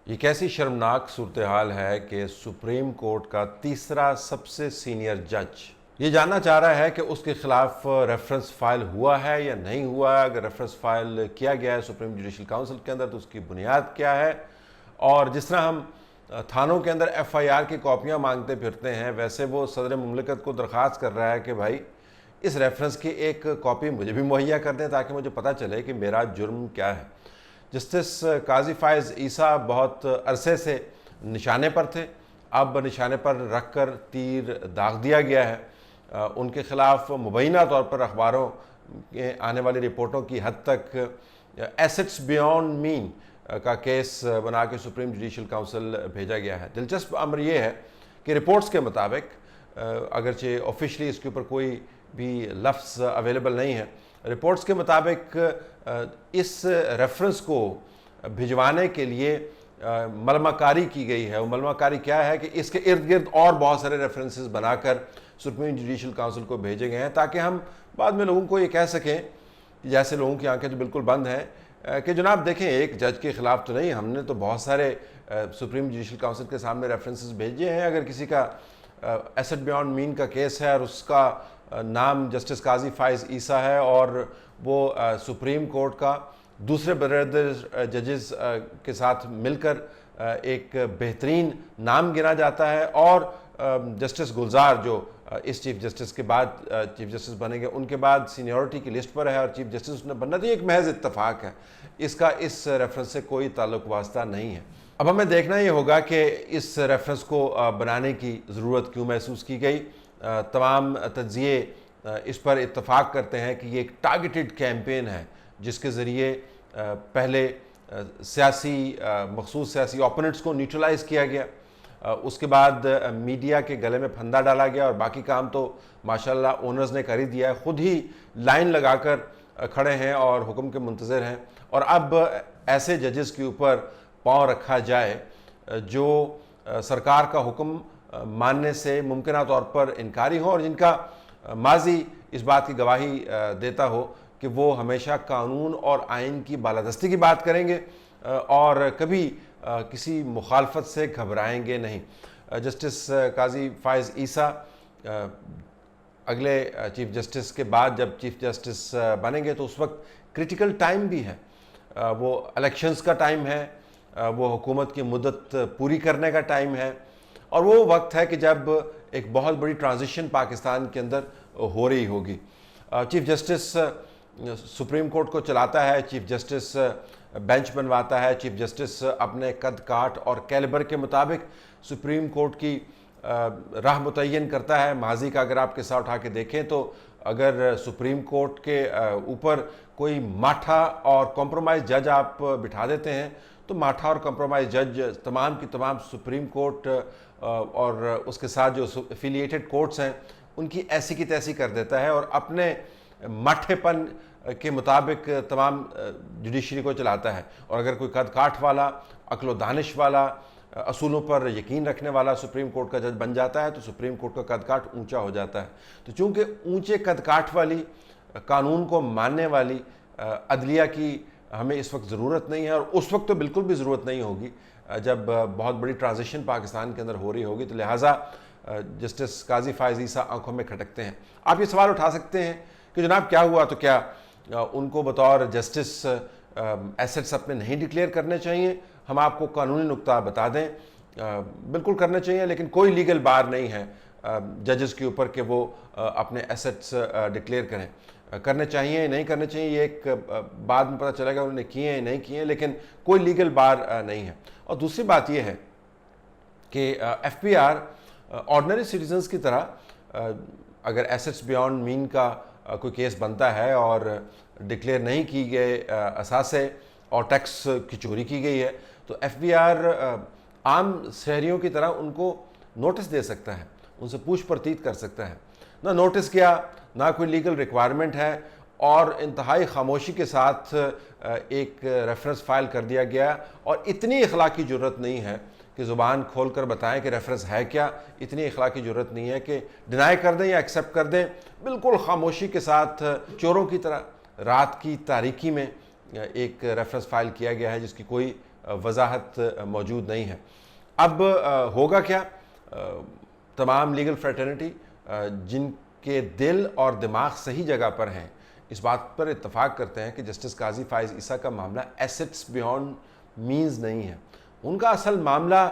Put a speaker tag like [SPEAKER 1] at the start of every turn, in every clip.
[SPEAKER 1] ये कैसी शर्मनाक सूरत हाल है कि सुप्रीम कोर्ट का तीसरा सबसे सीनियर जज ये जानना चाह रहा है कि उसके खिलाफ रेफरेंस फाइल हुआ है या नहीं हुआ है। अगर रेफरेंस फाइल किया गया है सुप्रीम जुडिशल काउंसिल के अंदर तो उसकी बुनियाद क्या है। और जिस तरह हम थानों के अंदर FIR की कॉपियाँ मांगते फिरते हैं, वैसे वो सदर मुमलिकत को दरख्वास्त कर रहा है कि भाई इस रेफरेंस की एक कॉपी मुझे भी मुहैया कर दें ताकि मुझे पता चले कि मेरा जुर्म क्या है। जस्टिस काजी फ़ायज़ ईसा बहुत अरसे से निशाने पर थे, अब निशाने पर रख कर तीर दाग दिया गया है। उनके ख़िलाफ़ मुबैना तौर पर अखबारों के आने वाली रिपोर्टों की हद तक एसेट्स बियॉन्ड मीन का केस बना के सुप्रीम जुडिशल काउंसिल भेजा गया है। दिलचस्प अमर यह है कि रिपोर्ट्स के मुताबिक, अगरचे ऑफिशली इसके ऊपर कोई भी लफ्ज़ अवेलेबल नहीं है, रिपोर्ट्स के मुताबिक इस रेफरेंस को भिजवाने के लिए मलमाकारी की गई है। वो मलमाकारी क्या है कि इसके इर्द गिर्द और बहुत सारे रेफरेंसेस बनाकर सुप्रीम जुडिशल काउंसिल को भेजे गए हैं ताकि हम बाद में लोगों को ये कह सकें, जैसे लोगों की आंखें तो बिल्कुल बंद हैं, कि जनाब देखें एक जज के ख़िलाफ़ तो नहीं, हमने तो बहुत सारे सुप्रीम जुडिशल काउंसिल के सामने रेफरेंसेस भेजे हैं। अगर किसी का एसेट बियॉन्ड मीन का केस है और उसका नाम जस्टिस काजी फ़ायज़ ईसा है और वो सुप्रीम कोर्ट का दूसरे बड़े जजेस के साथ मिलकर एक बेहतरीन नाम गिना जाता है, और जस्टिस गुलजार जो इस चीफ जस्टिस के बाद चीफ जस्टिस बनेंगे, उनके बाद सीनियरिटी की लिस्ट पर है और चीफ जस्टिस उसने बनना, तो एक महज इत्तफाक है, इसका इस रेफरेंस से कोई ताल्लुक वास्ता नहीं है। अब हमें देखना ये होगा कि इस रेफरेंस को बनाने की ज़रूरत क्यों महसूस की गई। तमाम तज्ज़िये इस पर इत्तफाक करते हैं कि ये एक टारगेटेड कैंपेन है जिसके ज़रिए पहले मखसूस सियासी ओपोनेंट्स को न्यूट्रलाइज़ किया गया, उसके बाद मीडिया के गले में फंदा डाला गया और बाकी काम तो माशाल्लाह ओनर्स ने कर ही दिया है, ख़ुद ही लाइन लगाकर खड़े हैं और हुक्म के मुंतज़िर हैं। और अब ऐसे जजेस के ऊपर पाँव रखा जाए जो सरकार का हुक्म मानने से मुमकिन तौर पर इनकारी हो और जिनका माजी इस बात की गवाही देता हो कि वो हमेशा कानून और आइन की बालादस्ती की बात करेंगे और कभी किसी मुखालफत से घबराएंगे नहीं। जस्टिस काजी फ़ायज़ ईसा अगले चीफ जस्टिस के बाद जब चीफ जस्टिस बनेंगे तो उस वक्त क्रिटिकल टाइम भी है, वो इलेक्शंस का टाइम है, वो हुकूमत की मुद्दत पूरी करने का टाइम है, और वो वक्त है कि जब एक बहुत बड़ी ट्रांजिशन पाकिस्तान के अंदर हो रही होगी। चीफ जस्टिस सुप्रीम कोर्ट को चलाता है, चीफ जस्टिस बेंच बनवाता है, चीफ जस्टिस अपने कद काठ और कैलिबर के मुताबिक सुप्रीम कोर्ट की राह मुतय्यन करता है। माजी का अगर आप किस्सा उठा के देखें तो अगर सुप्रीम कोर्ट के ऊपर कोई माठा और कॉम्प्रोमाइज़ जज आप बिठा देते हैं तो माठा और कॉम्प्रोमाइज़ जज तमाम की तमाम सुप्रीम कोर्ट और उसके साथ जो एफिलिएटेड कोर्ट्स हैं उनकी ऐसी की तैसी कर देता है और अपने माठेपन के मुताबिक तमाम जुडिशरी को चलाता है। और अगर कोई कद काठ वाला, अक्ल दानिश वाला, असूलों पर यकीन रखने वाला सुप्रीम कोर्ट का जज बन जाता है तो सुप्रीम कोर्ट का कद काठ ऊँचा हो जाता है। तो चूँकि ऊँचे कद काठ वाली, कानून को मानने वाली अदलिया की हमें इस वक्त ज़रूरत नहीं है, और उस वक्त तो बिल्कुल भी ज़रूरत नहीं होगी जब बहुत बड़ी ट्रांजिशन पाकिस्तान के अंदर हो रही होगी, तो लिहाजा जस्टिस काजी फ़ायज़ ईसा आंखों में खटकते हैं। आप ये सवाल उठा सकते हैं कि जनाब क्या हुआ, तो क्या उनको बतौर जस्टिस एसेट्स अपने नहीं डिक्लेयर करने चाहिए? हम आपको कानूनी नुक्ता बता दें, बिल्कुल करने चाहिए, लेकिन कोई लीगल बार नहीं है जजेस के ऊपर कि वो अपने एसेट्स डिक्लेयर करें। करने चाहिए नहीं करने चाहिए ये एक बाद में पता चलेगा उन्होंने किए हैं नहीं किए हैं, लेकिन कोई लीगल बार नहीं है। और दूसरी बात ये है कि FPR ऑर्डिनरी सिटीजन्स की तरह अगर एसेट्स बियॉन्ड मीन का कोई केस बनता है और डिक्लेयर नहीं की गए असासे और टैक्स की चोरी की गई है तो FPR आम शहरियों की तरह उनको नोटिस दे सकता है, उनसे पूछ परतीत कर सकता है। ना नोटिस किया, ना कोई लीगल रिक्वायरमेंट है, और इंतहाई खामोशी के साथ एक रेफरेंस फाइल कर दिया गया, और इतनी अखलाकी ज़रूरत नहीं है कि ज़ुबान खोल कर बताएं कि रेफरेंस है क्या, इतनी अखलाकी ज़रूरत नहीं है कि डिनाई कर दें या एक्सेप्ट कर दें। बिल्कुल खामोशी के साथ चोरों की तरह रात की तारीकी में एक रेफरेंस फाइल किया गया है जिसकी कोई वजाहत मौजूद नहीं है। अब होगा क्या, तमाम लीगल फ्रेटर्निटी जिनके दिल और दिमाग सही जगह पर हैं इस बात पर इत्तफाक करते हैं कि जस्टिस काजी फाइज ईसा का मामला एसेट्स बियॉन्ड मीन्स नहीं है। उनका असल मामला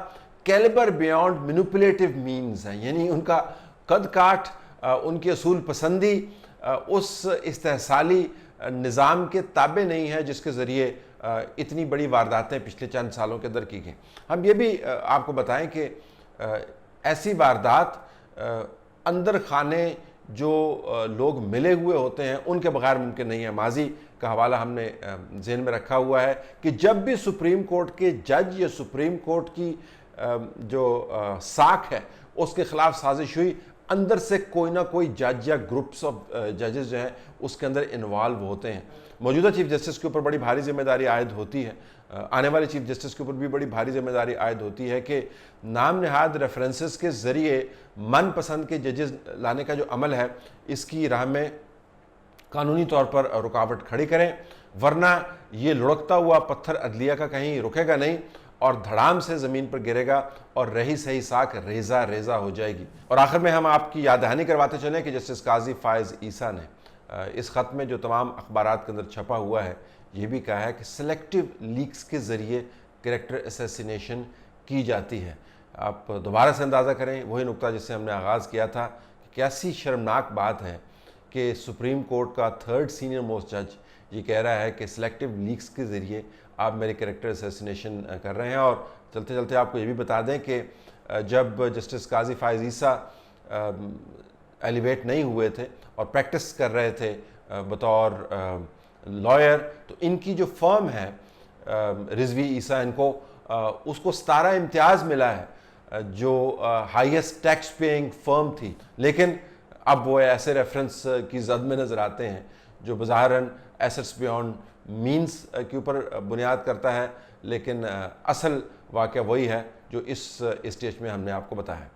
[SPEAKER 1] कैलिबर बियॉन्ड मैनिपुलेटिव मीन्स है, यानी उनका कद काठ, उनकी असूल पसंदी उस इस्तेहसाली निज़ाम के ताबे नहीं है जिसके ज़रिए इतनी बड़ी वारदातें पिछले चंद सालों के अंदर की गई। हम ये भी आपको बताएं कि ऐसी वारदात अंदर खाने जो लोग मिले हुए होते हैं उनके बगैर मुमकिन नहीं है। माजी का हवाला हमने जहन में रखा हुआ है कि जब भी सुप्रीम कोर्ट के जज या सुप्रीम कोर्ट की जो साख है उसके खिलाफ साजिश हुई, अंदर से कोई ना कोई जज या ग्रुप्स ऑफ जजेस जो हैं उसके अंदर इन्वॉल्व होते हैं। मौजूदा चीफ जस्टिस के ऊपर बड़ी भारी जिम्मेदारी आयद होती है, आने वाले चीफ जस्टिस के ऊपर भी बड़ी भारी जिम्मेदारी आयद होती है कि नाम नहाद रेफरेंसेस के ज़रिए मनपसंद के जजेस लाने का जो अमल है इसकी राह में कानूनी तौर पर रुकावट खड़ी करें, वरना ये लुढ़कता हुआ पत्थर अदलिया का कहीं रुकेगा नहीं और धड़ाम से ज़मीन पर गिरेगा और रही सही साख रेजा रेजा हो जाएगी। और आखिर में हम आपकी याद दहानी करवाते चलें कि जस्टिस काजी फाइज ईसा ने इस ख़त में जो तमाम अखबारात के अंदर छपा हुआ है ये भी कहा है कि सेलेक्टिव लीक्स के ज़रिए कैरेक्टर असैसिनेशन की जाती है। आप दोबारा से अंदाज़ा करें वही नुक्ता जिससे हमने आगाज़ किया था कि कैसी शर्मनाक बात है कि सुप्रीम कोर्ट का थर्ड सीनियर मोस्ट जज ये कह रहा है कि सिलेक्टिव लीक्स के ज़रिए आप मेरे कैरेक्टर असैसिनेशन कर रहे हैं। और चलते चलते आपको ये भी बता दें कि जब जस्टिस काजी फाइज ईसा एलिवेट नहीं हुए थे और प्रैक्टिस कर रहे थे बतौर लॉयर, तो इनकी जो फर्म है रिजवी ईसा, इनको उसको 17 इम्तियाज़ मिला है जो हाईएस्ट टैक्स पेइंग फर्म थी। लेकिन अब वो ऐसे रेफरेंस की जद में नज़र आते हैं जो बज़ाहिरन एसेट्स बियॉन्ड मीन्स के ऊपर बुनियाद करता है, लेकिन असल वाक़या वही है जो इस स्टेज में हमने आपको बताया।